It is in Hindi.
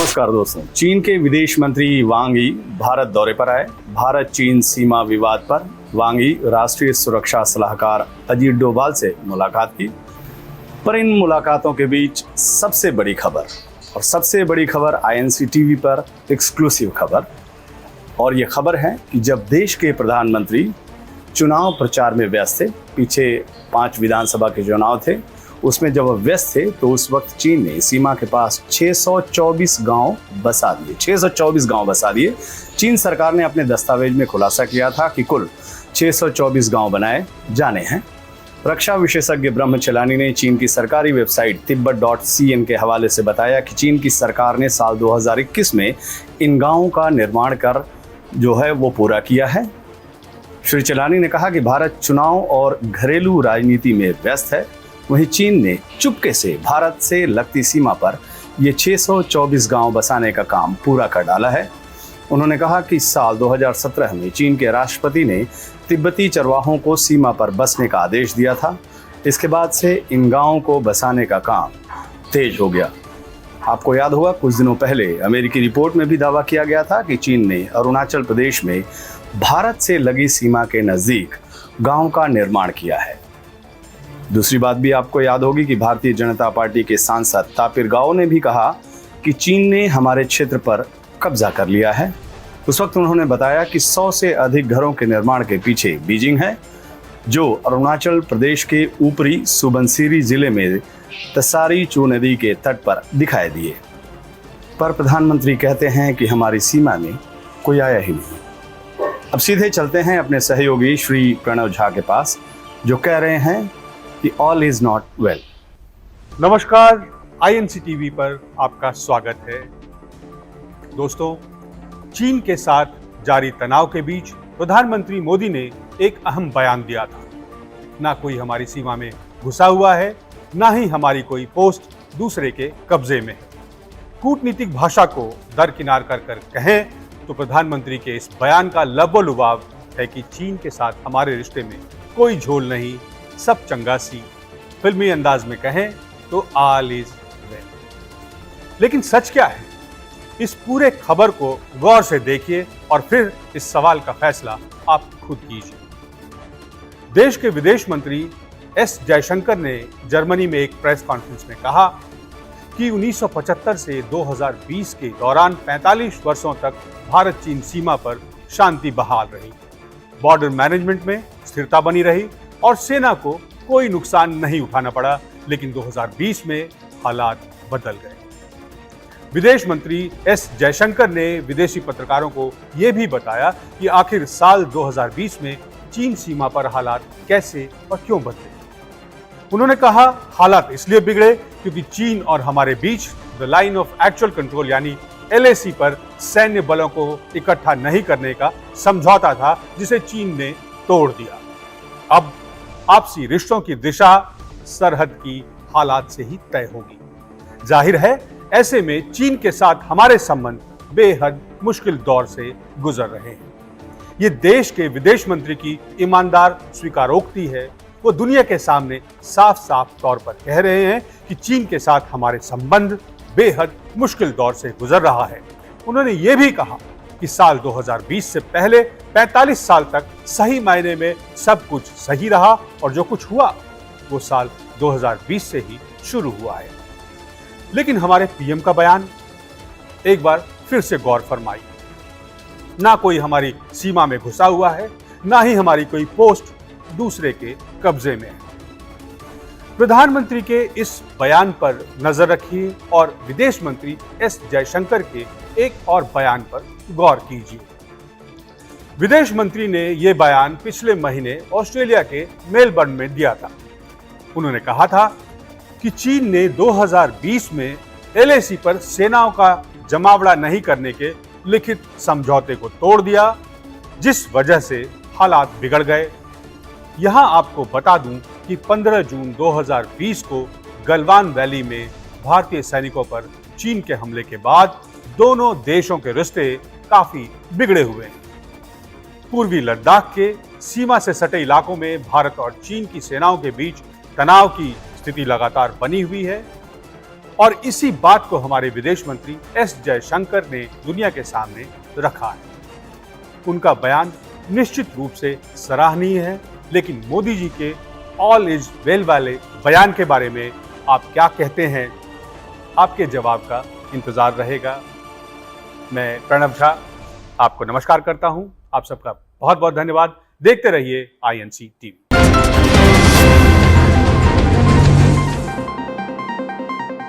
नमस्कार दोस्तों। चीन के विदेश मंत्री वांग यी भारत दौरे पर आए। भारत चीन सीमा विवाद पर वांग यी राष्ट्रीय सुरक्षा सलाहकार अजीत डोभाल से मुलाकात की। पर इन मुलाकातों के बीच सबसे बड़ी खबर INC टीवी पर एक्सक्लूसिव खबर। और ये खबर है कि जब देश के प्रधानमंत्री चुनाव प्रचार में व्यस्त थे, पीछे 5 विधानसभा के चुनाव थे, उसमें जब वह व्यस्त थे तो उस वक्त चीन ने सीमा के पास 624 गांव बसा दिए। चीन सरकार ने अपने दस्तावेज में खुलासा किया था कि कुल 624 गांव बनाए जाने हैं। रक्षा विशेषज्ञ ब्रह्मचलानी ने चीन की सरकारी वेबसाइट तिब्बत.cn के हवाले से बताया कि चीन की सरकार ने साल 2021 में इन गांवों का निर्माण कर जो है वो पूरा किया है। श्री चलानी ने कहा कि भारत चुनाव और घरेलू राजनीति में व्यस्त है, वहीं चीन ने चुपके से भारत से लगती सीमा पर ये 624 गांव बसाने का काम पूरा कर डाला है। उन्होंने कहा कि साल 2017 में चीन के राष्ट्रपति ने तिब्बती चरवाहों को सीमा पर बसने का आदेश दिया था। इसके बाद से इन गांवों को बसाने का काम तेज हो गया। आपको याद होगा, कुछ दिनों पहले अमेरिकी रिपोर्ट में भी दावा किया गया था कि चीन ने अरुणाचल प्रदेश में भारत से लगी सीमा के नज़दीक गांव का निर्माण किया है। दूसरी बात भी आपको याद होगी कि भारतीय जनता पार्टी के सांसद तापिर गाओ ने भी कहा कि चीन ने हमारे क्षेत्र पर कब्जा कर लिया है। उस वक्त उन्होंने बताया कि 100 से अधिक घरों के निर्माण के पीछे बीजिंग है, जो अरुणाचल प्रदेश के ऊपरी सुबनसिरी जिले में तसारी चू नदी के तट पर दिखाई दिए। पर प्रधानमंत्री कहते हैं कि हमारी सीमा में कोई आया ही नहीं। अब सीधे चलते हैं अपने सहयोगी श्री प्रणव झा के पास, जो कह रहे हैं कि ऑल इज नॉट वेल। नमस्कार, INC टीवी पर आपका स्वागत है। दोस्तों, चीन के साथ जारी तनाव के बीच प्रधानमंत्री मोदी ने एक अहम बयान दिया था। ना कोई हमारी सीमा में घुसा हुआ है, ना ही हमारी कोई पोस्ट दूसरे के कब्जे में है। कूटनीतिक भाषा को दरकिनार कर कहें तो प्रधानमंत्री के इस बयान का लबोलुबाव है कि चीन के साथ हमारे रिश्ते में कोई झोल नहीं, सब चंगासी। फिल्मी अंदाज में कहें तो ऑल इज वेल। लेकिन सच क्या है, इस पूरे खबर को गौर से देखिए और फिर इस सवाल का फैसला आप खुद कीजिए। देश के विदेश मंत्री S जयशंकर ने जर्मनी में एक प्रेस कॉन्फ्रेंस में कहा कि 1975 से 2020 के दौरान 45 वर्षों तक भारत चीन सीमा पर शांति बहाल रही, बॉर्डर मैनेजमेंट में स्थिरता बनी रही और सेना को कोई नुकसान नहीं उठाना पड़ा। लेकिन 2020 में हालात बदल गए। विदेश मंत्री S जयशंकर ने विदेशी पत्रकारों को यह भी बताया कि आखिर साल 2020 में चीन सीमा पर हालात कैसे और क्यों बदले। उन्होंने कहा, हालात इसलिए बिगड़े क्योंकि चीन और हमारे बीच the line of actual control यानी LAC पर सैन्य बलों को इकट्ठा नहीं करने का समझौता था, जिसे चीन ने तोड़ दिया। अब आपसी रिश्तों की दिशा सरहद की हालात से ही तय होगी। जाहिर है, ऐसे में चीन के साथ हमारे संबंध बेहद मुश्किल दौर से गुजर रहे हैं। ये देश के विदेश मंत्री की ईमानदार स्वीकारोक्ति है। वो दुनिया के सामने साफ साफ तौर पर कह रहे हैं कि चीन के साथ हमारे संबंध बेहद मुश्किल दौर से गुजर रहा है। उन्होंने ये भी कहा कि साल 2020 से पहले 45 साल तक सही मायने में सब कुछ सही रहा और जो कुछ हुआ वो साल 2020 से ही शुरू हुआ है। लेकिन हमारे PM का बयान, एक बार फिर से गौर फरमाइए। ना कोई हमारी सीमा में घुसा हुआ है, ना ही हमारी कोई पोस्ट दूसरे के कब्जे में है। प्रधानमंत्री के इस बयान पर नजर रखिए और विदेश मंत्री S जयशंकर के एक और बयान पर गौर कीजिए। विदेश मंत्री ने यह बयान पिछले महीने ऑस्ट्रेलिया के मेलबर्न में दिया था। उन्होंने कहा था कि चीन ने 2020 में LAC पर सेनाओं का जमावड़ा नहीं करने के लिखित समझौते को तोड़ दिया, जिस वजह से हालात बिगड़ गए। यहां आपको बता दूं कि 15 जून 2020 को गलवान वैली में भारतीय सैनिकों पर चीन के हमले के बाद दोनों देशों के रिश्ते काफी बिगड़े हुए हैं। पूर्वी लद्दाख के सीमा से सटे इलाकों में भारत और चीन की सेनाओं के बीच तनाव की स्थिति लगातार बनी हुई है। और इसी बात को हमारे विदेश मंत्री एस जयशंकर ने दुनिया के सामने रखा है। उनका बयान निश्चित रूप से सराहनीय है, लेकिन मोदी जी के ऑल इज वेल वाले बयान के बारे में आप क्या कहते हैं? आपके जवाब का इंतजार रहेगा। मैं प्रणव झा आपको नमस्कार करता हूं। आप सबका बहुत बहुत धन्यवाद। देखते रहिए INC टीवी।